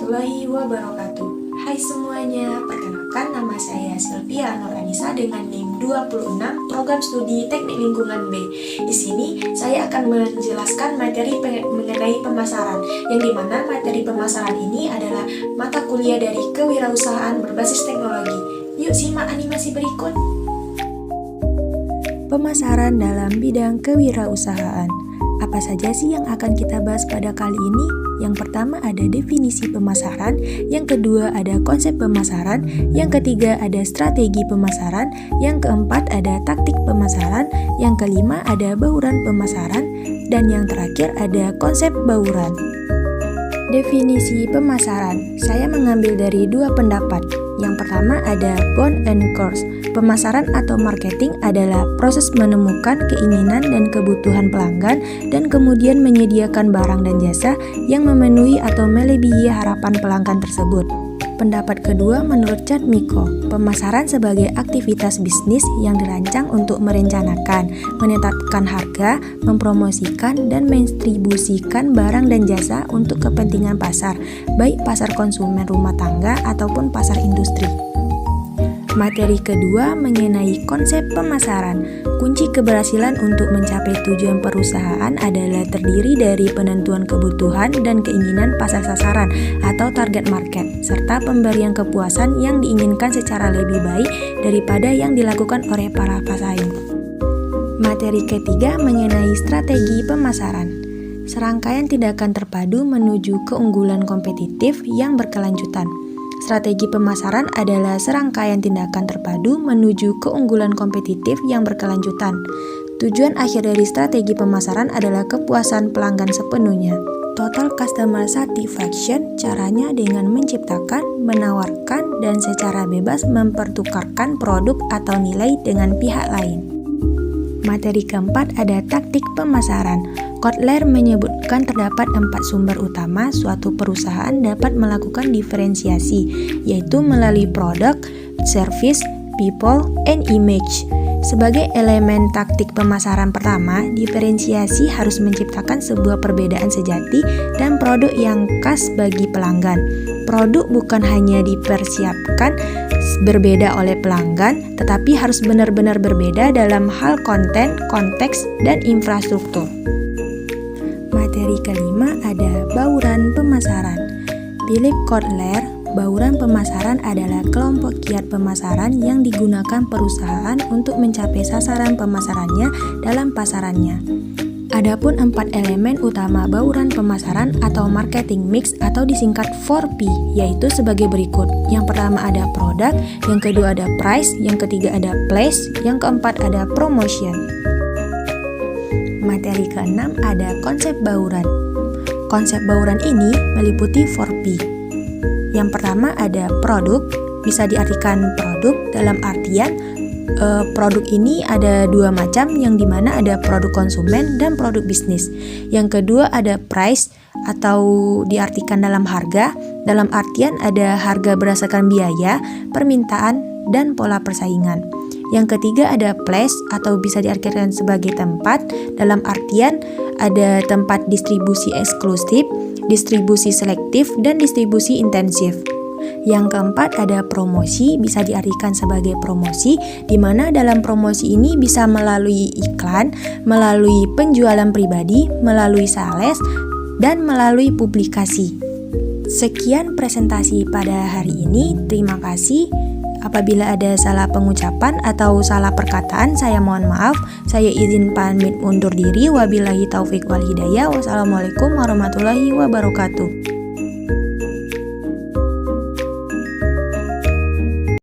warahmatullahi wabarakatuh. Hai semuanya, perkenalkan nama saya Sylvia Nuranisa dengan NIM 26 Program Studi Teknik Lingkungan B. Di sini saya akan menjelaskan materi mengenai pemasaran, yang dimana materi pemasaran ini adalah mata kuliah dari kewirausahaan berbasis teknologi. Yuk simak animasi berikut. Pemasaran dalam bidang kewirausahaan. Apa saja sih yang akan kita bahas pada kali ini? Yang pertama ada definisi pemasaran, yang kedua ada konsep pemasaran, yang ketiga ada strategi pemasaran, yang keempat ada taktik pemasaran, yang kelima ada bauran pemasaran, dan yang terakhir ada konsep bauran. Definisi pemasaran, saya mengambil dari dua pendapat. Yang pertama ada Bond and Course. Pemasaran atau marketing adalah proses menemukan keinginan dan kebutuhan pelanggan dan kemudian menyediakan barang dan jasa yang memenuhi atau melebihi harapan pelanggan tersebut. Pendapat kedua menurut Chad Miko, pemasaran sebagai aktivitas bisnis yang dirancang untuk merencanakan, menetapkan harga, mempromosikan, dan mendistribusikan barang dan jasa untuk kepentingan pasar, baik pasar konsumen rumah tangga ataupun pasar industri. Materi kedua mengenai konsep pemasaran. Kunci keberhasilan untuk mencapai tujuan perusahaan adalah terdiri dari penentuan kebutuhan dan keinginan pasar sasaran atau target market, serta pemberian kepuasan yang diinginkan secara lebih baik daripada yang dilakukan oleh para pesaing. Materi ketiga mengenai strategi pemasaran. Serangkaian tindakan terpadu menuju keunggulan kompetitif yang berkelanjutan. Strategi pemasaran adalah serangkaian tindakan terpadu menuju keunggulan kompetitif yang berkelanjutan. Tujuan akhir dari strategi pemasaran adalah kepuasan pelanggan sepenuhnya. Total Customer Satisfaction caranya dengan menciptakan, menawarkan, dan secara bebas mempertukarkan produk atau nilai dengan pihak lain. Materi keempat ada taktik pemasaran. Kotler menyebutkan terdapat 4 sumber utama suatu perusahaan dapat melakukan diferensiasi, yaitu melalui produk, service, people, and image. Sebagai elemen taktik pemasaran pertama, diferensiasi harus menciptakan sebuah perbedaan sejati dan produk yang khas bagi pelanggan. Produk bukan hanya dipersiapkan berbeda oleh pelanggan, tetapi harus benar-benar berbeda dalam hal konten, konteks, dan infrastruktur. Materi kelima ada bauran pemasaran. Philip Kotler, bauran pemasaran adalah kelompok kiat pemasaran yang digunakan perusahaan untuk mencapai sasaran pemasarannya dalam pasarannya. Adapun 4 elemen utama bauran pemasaran atau marketing mix atau disingkat 4P, yaitu sebagai berikut. Yang pertama ada produk, yang kedua ada price, yang ketiga ada place, yang keempat ada promotion. Materi keenam ada konsep bauran. Konsep bauran ini meliputi 4P. Yang pertama ada produk, bisa diartikan produk dalam artian produk ini ada 2 macam, yang dimana ada produk konsumen dan produk bisnis. Yang kedua ada price atau diartikan dalam harga, dalam artian ada harga berdasarkan biaya, permintaan, dan pola persaingan. Yang ketiga ada place atau bisa diartikan sebagai tempat, dalam artian ada tempat distribusi eksklusif, distribusi selektif, dan distribusi intensif. Yang keempat ada promosi, bisa diartikan sebagai promosi, di mana dalam promosi ini bisa melalui iklan, melalui penjualan pribadi, melalui sales, dan melalui publikasi. Sekian presentasi pada hari ini, terima kasih. Apabila ada salah pengucapan atau salah perkataan, saya mohon maaf. Saya izin pamit undur diri. Wabillahi taufik wal hidayah. Wassalamualaikum warahmatullahi wabarakatuh.